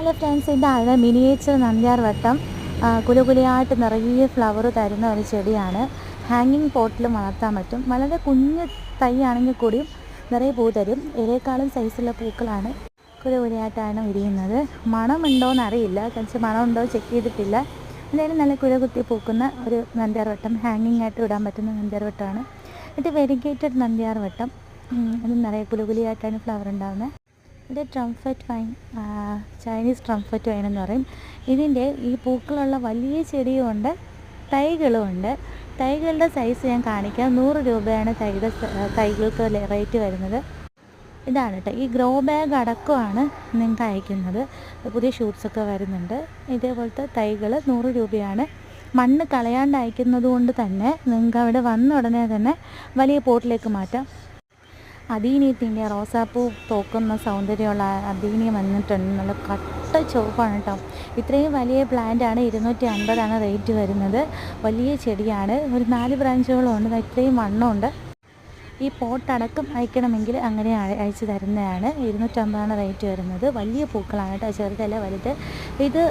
Hello friends, ഇതാണ് miniature നന്ദ്യാർ വട്ടം. കുലകുലയായിട്ട് നിറയെ ഫ്ലവർ തരുന്ന ഒരു ചെടിയാണ്. ഹാങ്ങിങ് പോട്ടിൽ വളർത്താൻ പറ്റും. വളരെ കുഞ്ഞ് തൈ ആണെങ്കിൽ കൂടിയും നിറയെ പൂ തരും. ഇലയേക്കാളും സൈസുള്ള പൂക്കളാണ്. കുലകുലയായിട്ടാണ് വിരിയുന്നത്. മണമുണ്ടോയെന്ന് അറിയില്ല, കുറച്ച് മണമുണ്ടോ ചെക്ക് ചെയ്തിട്ടില്ല. എന്തായാലും നല്ല കുലകുത്തി പൂക്കുന്ന ഒരു നന്ദ്യാർ വട്ടം, ഹാങ്ങിങ് ആയിട്ട് ഇടാൻ പറ്റുന്ന നന്ദ്യാർ വട്ടമാണ്. ഇത് വെരിഗേറ്റഡ് നന്ദ്യാർ വട്ടം. ഇത് നിറയെ കുലകുലിയായിട്ടാണ് ഫ്ലവർ ഉണ്ടാകുന്നത്. ഇത് trumpet wine, Chinese trumpet wine എന്ന് പറയും. ഇതിൻ്റെ ഈ പൂക്കളുള്ള വലിയ ചെടിയുമുണ്ട്, തൈകളുമുണ്ട്. തൈകളുടെ സൈസ് ഞാൻ കാണിക്കാം. 100 രൂപയാണ് തൈകൾക്ക് റേറ്റ് വരുന്നത്. ഇതാണ് കേട്ടോ. ഈ ഗ്രോ ബാഗ് അടക്കമാണ് നിങ്ങൾക്ക് അയക്കുന്നത്. പുതിയ ഷൂട്ട്സൊക്കെ വരുന്നുണ്ട്. ഇതേപോലത്തെ തൈകൾ 100 രൂപയാണ്. മണ്ണ് കളയാണ്ട് അയക്കുന്നത് കൊണ്ട് തന്നെ നിങ്ങൾക്ക് അവിടെ വന്ന ഉടനെ തന്നെ വലിയ പോട്ടിലേക്ക് മാറ്റാം. അദീനിയത്തിൻ്റെ റോസാപ്പൂ തോക്കുന്ന സൗന്ദര്യമുള്ള അദീനിയം വന്നിട്ടുണ്ട്. നല്ല കട്ട ചുവപ്പാണ് കേട്ടോ. ഇത്രയും വലിയ പ്ലാന്റാണ്. 250 റേറ്റ് വരുന്നത്. വലിയ ചെടിയാണ്. ഒരു 4 ബ്രാഞ്ചുകളുണ്ട്. ഇത്രയും വണ്ണമുണ്ട്. ഈ പോട്ടടക്കം അയക്കണമെങ്കിൽ അങ്ങനെ അയച്ചു തരുന്നതാണ്. 250 റേറ്റ് വരുന്നത്. വലിയ പൂക്കളാണ് കേട്ടോ, ചെറുതല്ല വലുത്. ഇത്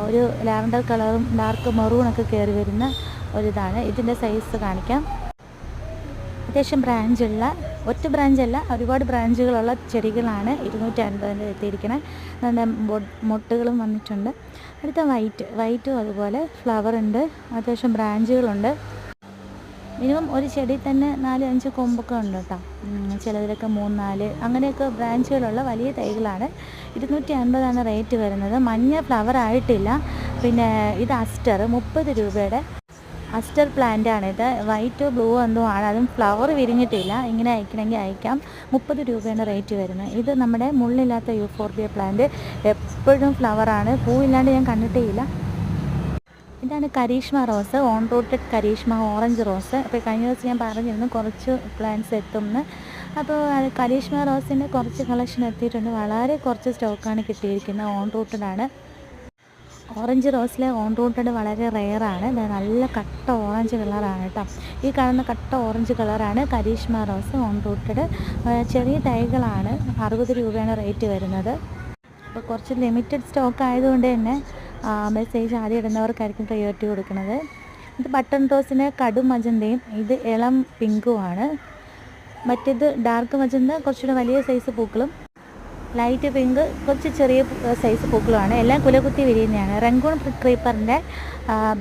ഒരു ലാവൻഡർ കളറും ഡാർക്ക് മെറൂണൊക്കെ കയറി വരുന്ന ഒരിതാണ്. ഇതിൻ്റെ സൈസ് കാണിക്കാം. അത്യാവശ്യം ബ്രാഞ്ചുള്ള, ഒറ്റ ബ്രാഞ്ചല്ല, ഒരുപാട് ബ്രാഞ്ചുകളുള്ള ചെടികളാണ് 250 എത്തിയിരിക്കുന്നത്. നല്ല മൊട്ടുകളും വന്നിട്ടുണ്ട്. അടുത്ത വൈറ്റും അതുപോലെ ഫ്ലവർ ഉണ്ട്. അത്യാവശ്യം ബ്രാഞ്ചുകളുണ്ട്. മിനിമം ഒരു ചെടി തന്നെ 4-5 കൊമ്പൊക്കെ ഉണ്ട് കേട്ടോ. ചിലതിലൊക്കെ 3-4 അങ്ങനെയൊക്കെ ബ്രാഞ്ചുകളുള്ള വലിയ തൈകളാണ്. 250 റേറ്റ് വരുന്നത്. മഞ്ഞ ഫ്ലവർ ആയിട്ടില്ല. പിന്നെ ഇത് അസ്റ്റർ, 30 രൂപയുടെ അസ്റ്റർ പ്ലാന്റാണിത്. വൈറ്റോ ബ്ലൂ എന്തോ ആണ്. അതും ഫ്ലവർ വിരിഞ്ഞിട്ടില്ല. ഇങ്ങനെ അയക്കണമെങ്കിൽ അയക്കാം. 30 രൂപയാണ് റേറ്റ് വരുന്നത്. ഇത് നമ്മുടെ മുള്ളില്ലാത്ത യൂഫോർബിയ പ്ലാന്റ്. എപ്പോഴും ഫ്ലവറാണ്. പൂവില്ലാണ്ട് ഞാൻ കണ്ടിട്ടേ ഇല്ല. ഇതാണ് Karizma rose, on rooted Karizma orange rose. അപ്പോൾ കഴിഞ്ഞ ദിവസം ഞാൻ പറഞ്ഞിരുന്നു കുറച്ച് പ്ലാന്റ്സ് എത്തുമെന്ന്. അപ്പോൾ കരീഷ്മ റോസിൻ്റെ കുറച്ച് കളക്ഷൻ എത്തിയിട്ടുണ്ട്. വളരെ കുറച്ച് സ്റ്റോക്കാണ് കിട്ടിയിരിക്കുന്നത്. ഓൺ റൂട്ടഡ് ആണ്. ഓറഞ്ച് റോസിലെ ഓൺ റൂട്ടഡ് വളരെ റെയറാണ്. നല്ല കട്ട ഓറഞ്ച് കളറാണ് കേട്ടോ. ഈ കാണുന്ന കട്ട ഓറഞ്ച് കളറാണ് കരീഷ്മ റോസ് ഓൺ റൂട്ടഡ്. ചെറിയ തൈകളാണ്. 60 രൂപയാണ് റേറ്റ് വരുന്നത്. അപ്പോൾ കുറച്ച് ലിമിറ്റഡ് സ്റ്റോക്ക് ആയതുകൊണ്ട് തന്നെ മെസ്സേജ് ആദ്യം ഇടുന്നവർക്കായിരിക്കും പ്രയോറിറ്റി കൊടുക്കുന്നത്. ഇത് ബട്ടൺ റോസിന് കടും മജന്തയും ഇത് ഇളം പിങ്കുമാണ്. മറ്റേത് ഡാർക്ക് മജന്ത കുറച്ചുകൂടെ വലിയ സൈസ് പൂക്കളും, ലൈറ്റ് പിങ്ക് കുറച്ച് ചെറിയ സൈസ് പൂക്കളുമാണ്. എല്ലാം കുലകുത്തി വിരിയുന്നതാണ്. Rangoon ക്രീപ്പറിൻ്റെ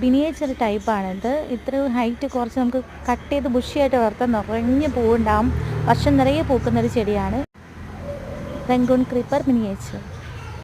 miniature ടൈപ്പാണിത്. ഇത്രയും ഹൈറ്റ് കുറച്ച് നമുക്ക് കട്ട് ചെയ്ത് ബുഷിയായിട്ട് വളർത്താൻ നിറഞ്ഞ് പൂവുണ്ടാവും. വർഷം നിറയെ പൂക്കുന്നൊരു ചെടിയാണ് റംഗൂൺ ക്രീപ്പർ മിനിയേച്ചർ.